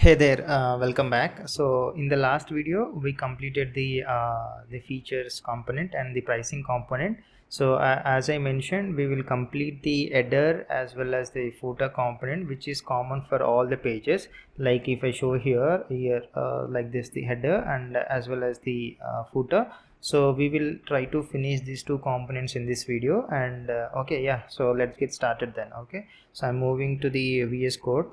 Hey there, welcome back. So in the last video we completed the features component and the pricing component. So as I mentioned, we will complete the header as well as the footer component, which is common for all the pages. Like if I show here like this, the header and as well as the footer. So we will try to finish these two components in this video. And okay, yeah, so let's get started then. Okay, so I'm moving to the VS Code.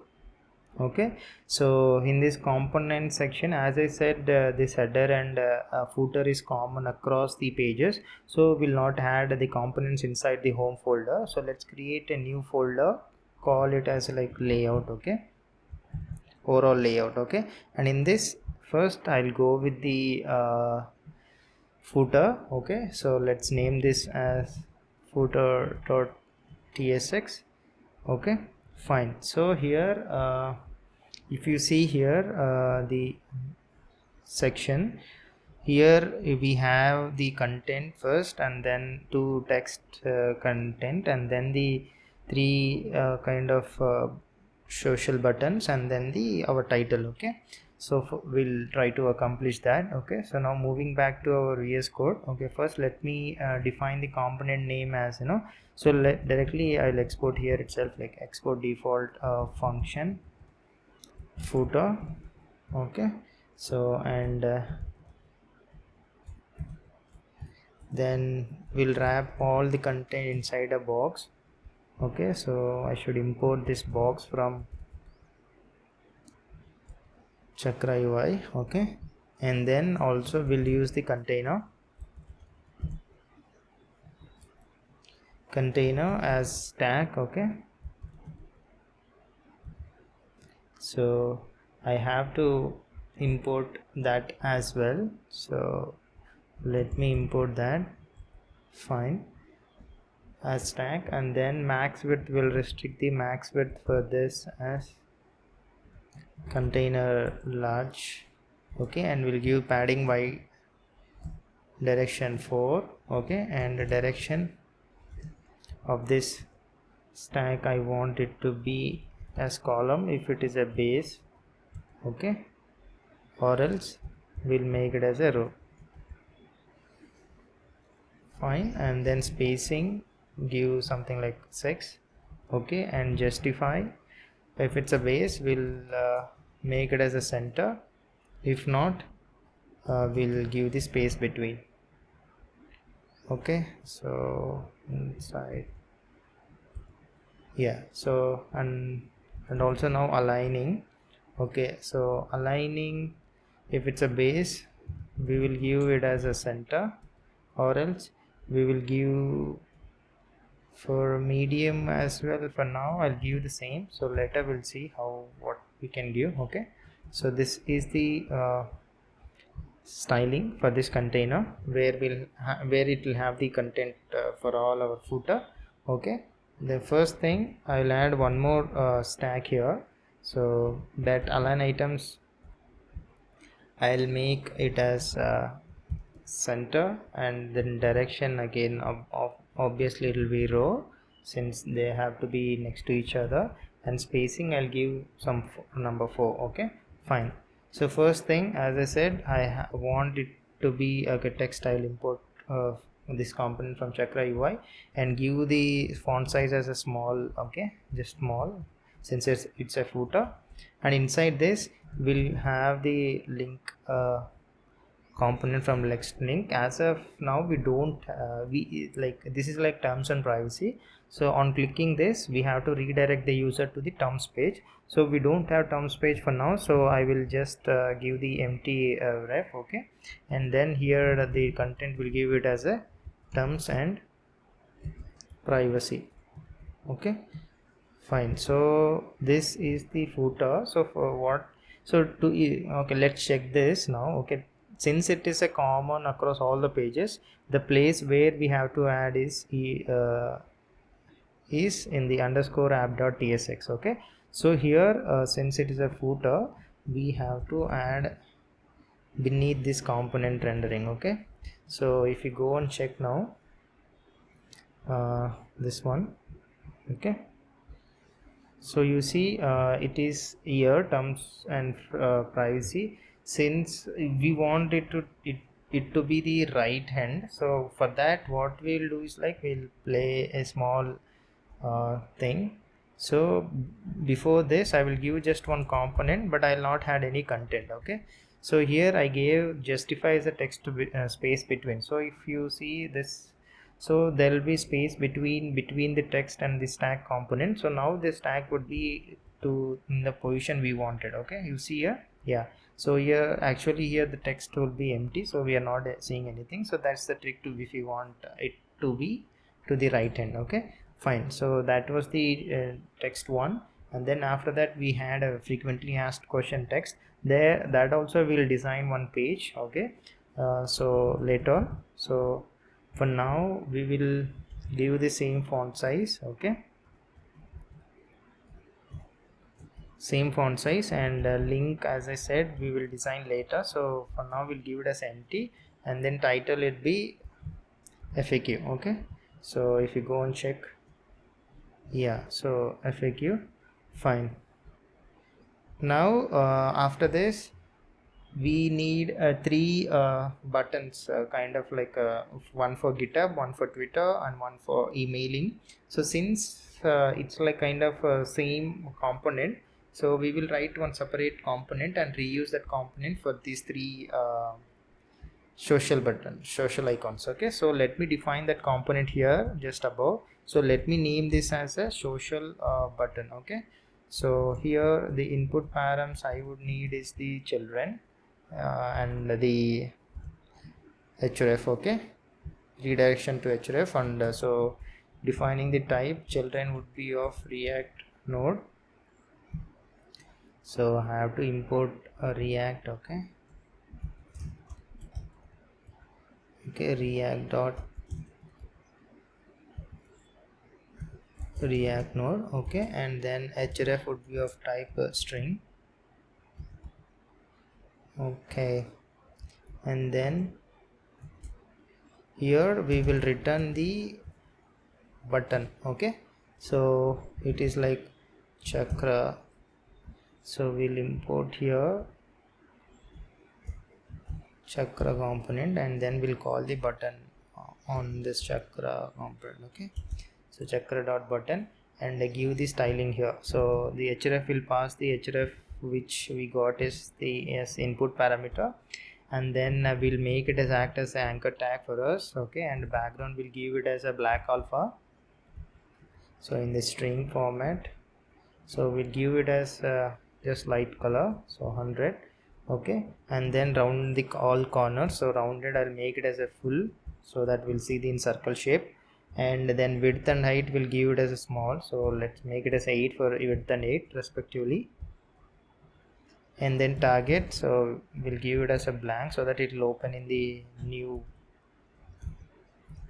Okay, so in this component section, as I said, this header and footer is common across the pages, so we'll not add the components inside the home folder. So let's create a new folder, call it as like layout. Okay, overall layout. Okay, and in this first I'll go with the footer. Okay, so let's name this as footer.tsx. Okay, fine. So here if you see here the section, here we have the content first and then two text content and then the three kind of social buttons and then the our title. Okay, so we'll try to accomplish that. Okay, so now moving back to our VS Code. Okay, first let me define the component name as so directly I'll export here itself, like export default function footer. Okay, so and then we'll wrap all the content inside a box. Okay, so I should import this box from ChakraUI. Okay, and then also we'll use the container as stack. Okay, so I have to import that as well, so let me import that. Fine, as stack, and then max width will restrict the max width for this as container large. Okay, and we'll give padding by direction 4. Okay, and the direction of this stack I want it to be as column if it is a base. Okay, or else we'll make it as a row. Fine, and then spacing give something like 6. Okay, and justify, if it's a base we'll make it as a center, if not we'll give the space between. Okay, so inside, yeah, so and also now aligning. Okay, so aligning, if it's a base we will give it as a center, or else we will give for medium as well. For now I'll give the same, so later we'll see how what we can give. Okay, so this is the styling for this container, where where it will have the content for all our footer. Okay, the first thing I'll add one more stack here, so that align items I'll make it as center, and then direction again obviously it will be row since they have to be next to each other, and spacing I'll give some number 4. Okay, fine. So first thing, as I said, I want it to be a text style import of this component from ChakraUI, and give the font size as a small. Okay, just small, since it's a footer, and inside this we'll have the link component from next link. As of now we don't we like this is like terms and privacy, so on clicking this we have to redirect the user to the terms page. So we don't have terms page for now, so I will just give the empty ref. Okay, and then here the content will give it as a terms and privacy. Okay, fine. So this is the footer. So for what, so to okay, let's check this now. Okay, since it is a common across all the pages, the place where we have to add is in the underscore app.tsx. Okay, so here since it is a footer, we have to add beneath this component rendering. Okay, so if you go and check now this one. Okay, So you see it is here terms and privacy. Since we want it to be the right hand, so for that what we'll do is like we'll play a small thing. So before this I will give just one component, but I'll not add any content. Okay, so here I gave justifies the text to be, space between. So if you see this, so there will be space between the text and the stack component. So now the stack would be to in the position we wanted. Okay, you see here, yeah. So here actually here the text will be empty, so we are not seeing anything. So that's the trick to if you want it to be to the right hand. Okay, fine. So that was the text one, and then after that we had a frequently asked question text there. That also will design one page. Okay, so later, so for now we will give the same font size. Okay, same font size, and link, as I said, we will design later. So for now we'll give it as empty, and then title it be FAQ. Okay, so if you go and check, yeah, so FAQ, fine. Now after this we need three buttons, kind of like one for GitHub, one for Twitter, and one for emailing. So since it's like kind of same component, so we will write one separate component and reuse that component for these three social icons. Okay, so let me define that component here just above. So let me name this as a social button. Okay, so here the input params I would need is the children and the href. Okay, redirection to href, and so defining the type children would be of React node. So I have to import a React. Okay, React node. Okay, and then href would be of type string. Okay, and then here we will return the button. Okay, so it is like Chakra. So we'll import here Chakra component, and then we'll call the button on this Chakra component. Okay, so Chakra dot button, and give the styling here. So the href will pass the href which we got is the as input parameter, and then we'll make it as act as an anchor tag for us. Okay, and background will give it as a black alpha, so in the string format. So we'll give it as just light color, so 100. Okay, and then round the all corners, so rounded I'll make it as a full, so that we'll see the in circle shape. And then width and height will give it as a small, so let's make it as 8 for width and 8 respectively. And then target, so we'll give it as a blank, so that it will open in the new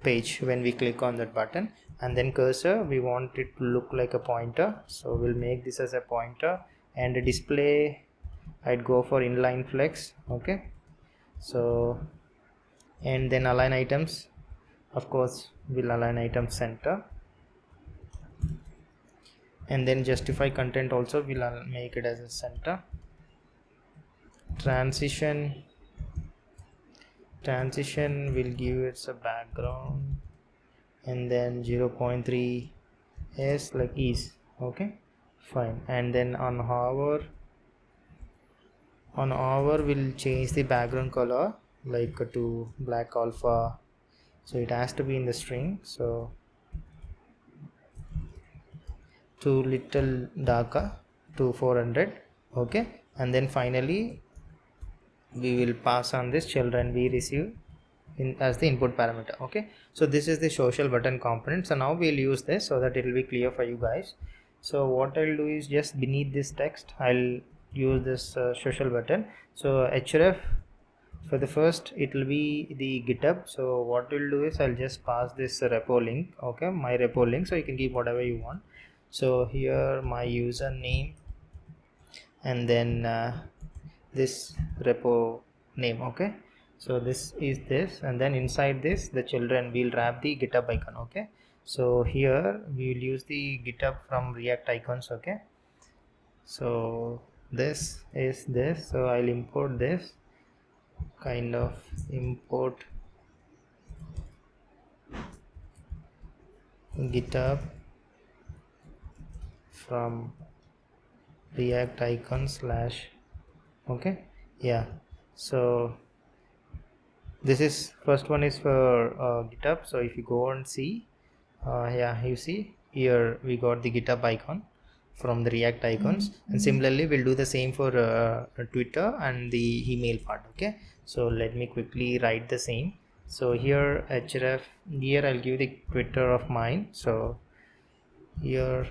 page when we click on that button. And then cursor, we want it to look like a pointer, so we'll make this as a pointer. And the display, I'd go for inline flex. Okay, so and then align items, of course we'll align items center. And then justify content also we'll make it as a center. Transition will give it a background, and then 0.3 s like ease. Okay, fine. And then on hover we'll change the background color like to black alpha, so it has to be in the string, so to little darker to 400. Okay, and then finally we will pass on this children we receive in as the input parameter. Okay, so this is the social button component. So now we'll use this so that it will be clear for you guys. So what I'll do is just beneath this text I'll use this social button. So href, for the first it will be the GitHub. So what we'll do is I'll just pass this repo link. Okay, my repo link, so you can keep whatever you want. So here my username, and then this repo name. Okay, so this is this, and then inside this the children we'll wrap the GitHub icon. Okay, so here we will use the GitHub from React icons. Okay, So this is this, so I'll import this, kind of import GitHub from react icon slash, okay, yeah. So this is first one is for GitHub. So if you go and see, yeah, you see here we got the GitHub icon from the react icons, and similarly we'll do the same for Twitter and the email part. Okay, so let me quickly write the same. So here href, here I'll give the Twitter of mine. So here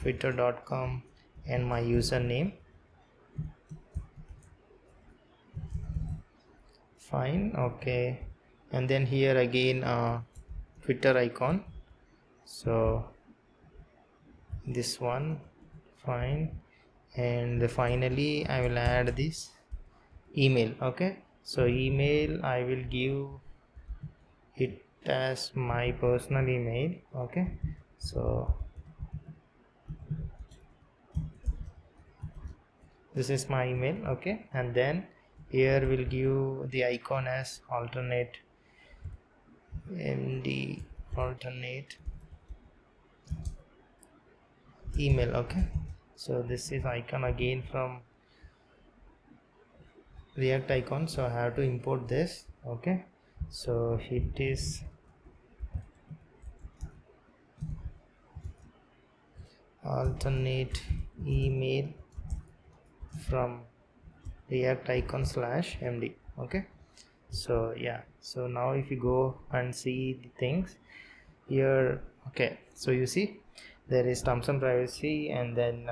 twitter.com and my username, fine, okay. And then here again Twitter icon, so this one, fine. And finally I will add this email. Okay, so email I will give it as my personal email. Okay, so this is my email. Okay, and then here we'll give the icon as alternate md alternate email. Okay, so this is icon again from react icon, so I have to import this. Okay, so it is alternate email from react icon slash md. Okay, so yeah, so now if you go and see the things here, okay, so you see there is terms and privacy, and then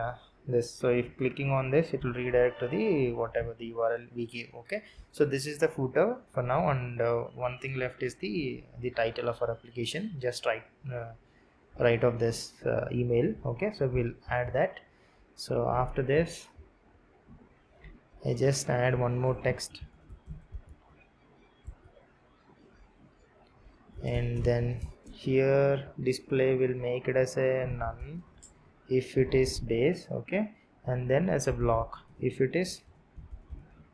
this, so if clicking on this it will redirect to the whatever the URL we give. Okay, so this is the footer for now, and one thing left is the title of our application. Just write of this email. Okay, so we'll add that. So after this I just add one more text, and then here display will make it as a none if it is base. Okay, and then as a block if it is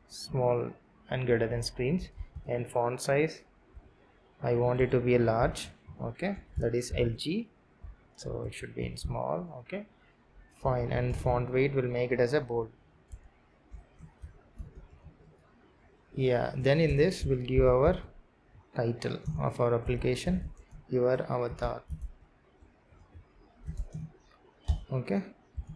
small and greater than screens, and font size I want it to be a large. Okay, that is LG, so it should be in small. Okay, fine, and font weight will make it as a bold. Yeah, then in this we'll give our title of our application, your avatar. Okay,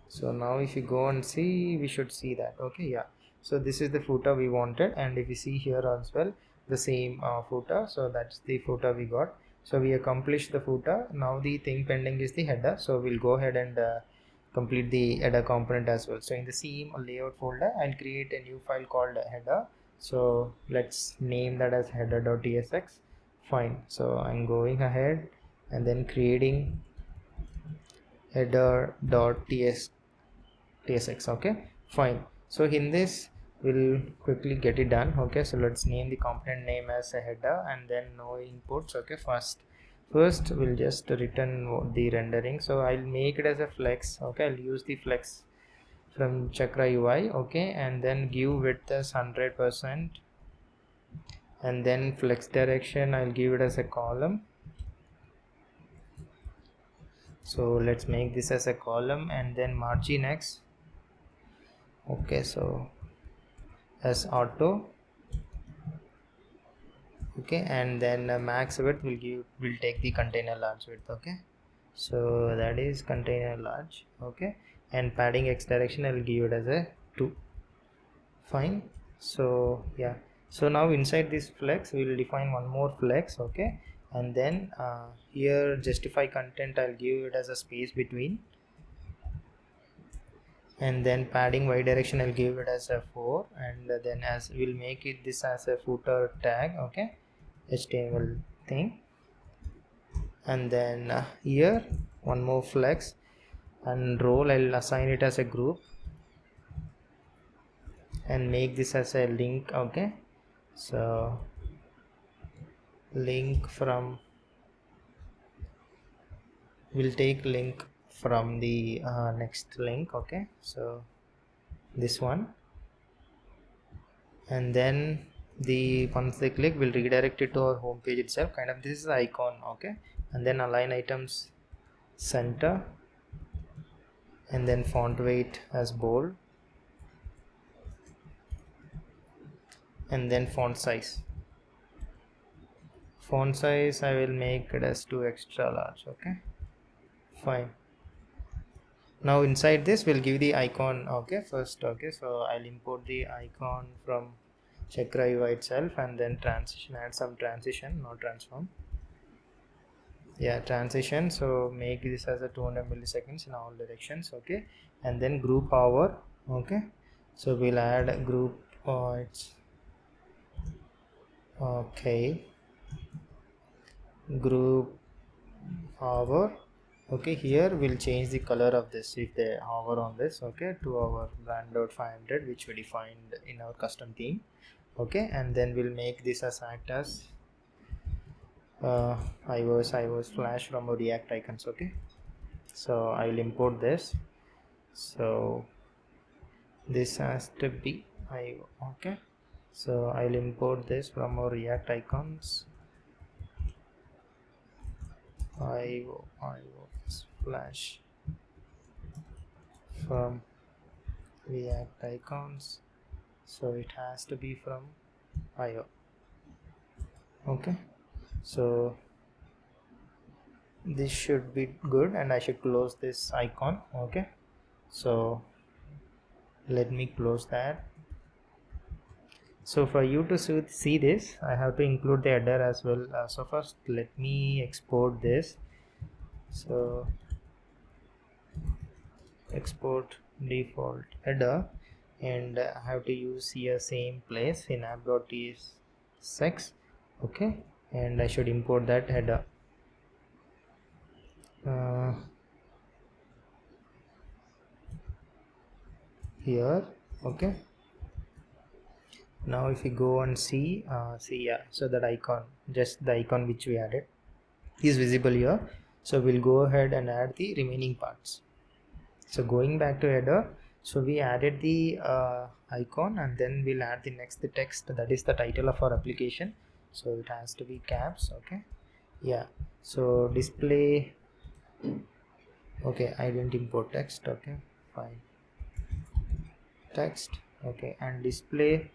so now if you go and see, we should see that. Okay, yeah, so this is the footer we wanted, and if you see here as well the same footer, so that's the footer we got. So we accomplished the footer. Now the thing pending is the header, so we'll go ahead and complete the header component as well. So in the same layout folder I'll create a new file called header, so let's name that as header.tsx. Fine, so I'm going ahead and then creating header.tsx. Okay, fine, so in this we'll quickly get it done. Okay, so let's name the component name as a header, and then no inputs. Okay, first we'll just return the rendering, so I'll make it as a flex. Okay, I'll use the flex from ChakraUI. Okay, and then give width as 100%, and then flex direction I'll give it as a column. So let's make this as a column, and then margin X. Okay, so as auto. Okay, and then max width will take the container large width. Okay, so that is container large. Okay, and padding X direction I will give it as a 2. Fine, so yeah, so now inside this flex we will define one more flex. Okay, and then here justify content I'll give it as a space between, and then padding Y direction I'll give it as a 4, and then as we'll make it this as a footer tag. Okay, HTML thing, and then here one more flex, and role I'll assign it as a group and make this as a link. Okay, so link from, we'll take link from the next link. Okay, so this one, and then once they click will redirect it to our home page itself. Kind of this is the icon. Okay, and then align items center, and then font weight as bold, and then font size I will make it as 2 extra large. Okay, fine. Now inside this we'll give the icon. Okay, first. Okay, so I'll import the icon from ChakraUI itself, and then transition, add some transition, not transform. Yeah, transition. So make this as a 200 milliseconds in all directions. Okay, and then group hour. Okay, so we'll add group it's okay, group hour. Okay, here we'll change the color of this if they hover on this. Okay, to our brand.500 which we defined in our custom theme. Okay, and then we'll make this as act as iOS flash from our React icons. Okay, so I will import this. So this has to be IO. Okay, so I'll import this from our React icons. IO flash from React icons, so it has to be from IO. Okay, so this should be good, and I should close this icon. Okay, so let me close that. So for you to see this, I have to include the header as well. So first let me export this. So export default header, and I have to use here same place in app.tsx. Okay, and I should import that header. Here. Okay, now if you go and see yeah, so that icon, just the icon which we added is visible here. So we'll go ahead and add the remaining parts. So going back to header, so we added the icon, and then we'll add the next text, that is the title of our application. So it has to be caps. Okay, yeah, so display. Okay, I didn't import text. Okay, fine, text. Okay, and display,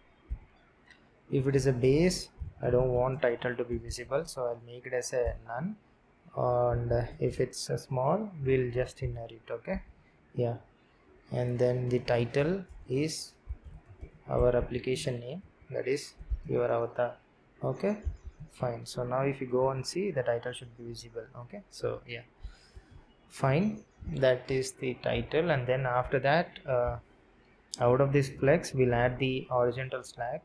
if it is a base, I don't want title to be visible, so I'll make it as a none, and if it's a small, we'll just inherit. Okay, yeah, and then the title is our application name, that is your avatar. Okay, fine. So now if you go and see, the title should be visible. Okay, so yeah, fine, that is the title. And then after that, out of this flex we'll add the horizontal slack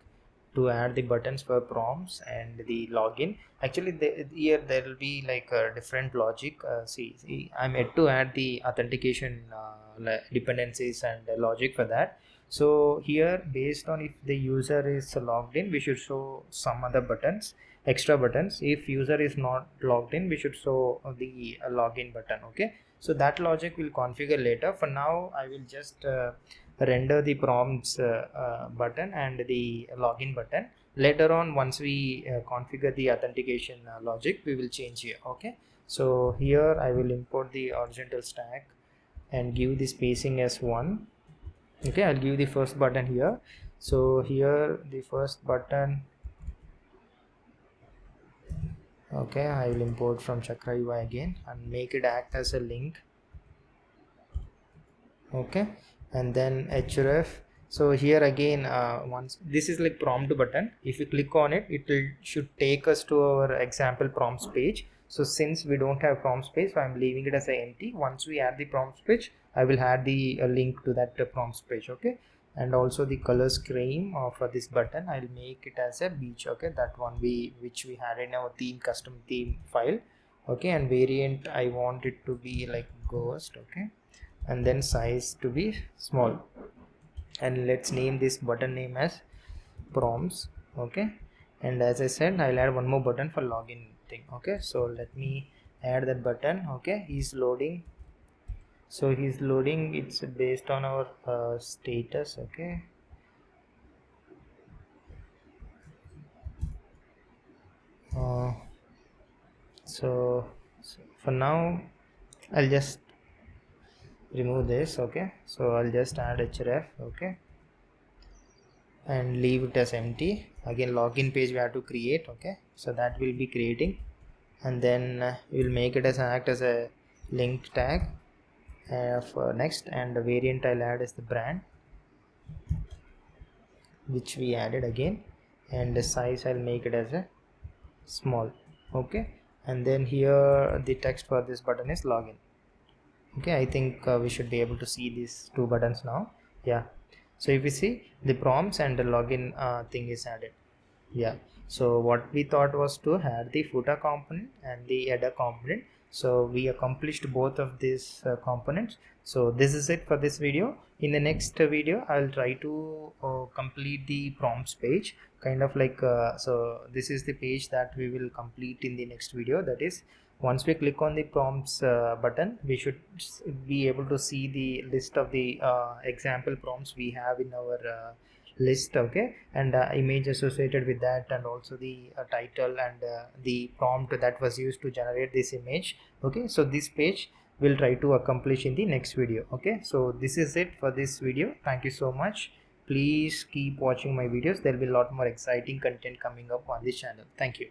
to add the buttons for prompts and the login. Actually here there will be like a different logic. See, I'm yet to add the authentication dependencies and logic for that. So here, based on if the user is logged in, we should show some other buttons, extra buttons. If user is not logged in, we should show the login button. Okay, so that logic will configure later. For now I will just render the prompts button and the login button. Later on, once we configure the authentication logic, we will change here. Okay, so here I will import the horizontal stack and give the spacing as 1. Okay, I'll give the first button here. So here the first button, okay, I will import from ChakraUI again and make it act as a link. Okay, and then href. So here again, once this is like prompt button, if you click on it, it will should take us to our example prompts page. So since we don't have prompts page, so I'm leaving it as a empty. Once we add the prompts page, I will add the link to that prompts page. Okay, and also the color scheme of this button, I'll make it as a beach. Okay, that one which we had in our theme, custom theme file. Okay, and variant I want it to be like ghost. Okay, and then size to be small, and let's name this button name as prompts. Okay, and as I said, I'll add one more button for login thing. Okay, so let me add that button. Okay, he's loading. So he's loading, it's based on our status. Okay, uh, so for now I'll just remove this. Okay, so I'll just add href. Okay, and leave it as empty. Again, login page we have to create. Okay, so that will be creating, and then we'll make it as act as a link tag for next, and the variant I'll add is the brand, which we added again, and the size I'll make it as a small. Okay, and then here the text for this button is login. Okay, I think we should be able to see these two buttons now. Yeah, so if you see, the prompts and the login thing is added. Yeah, so what we thought was to add the footer component and the header component, so we accomplished both of these components. So this is it for this video. In the next video I'll try to complete the prompts page, kind of like so this is the page that we will complete in the next video. That is, once we click on the prompts button, we should be able to see the list of the example prompts we have in our list. Okay, and image associated with that, and also the title and the prompt that was used to generate this image. Okay, so this page we'll try to accomplish in the next video. Okay, so this is it for this video. Thank you so much. Please keep watching my videos. There will be a lot more exciting content coming up on this channel. Thank you.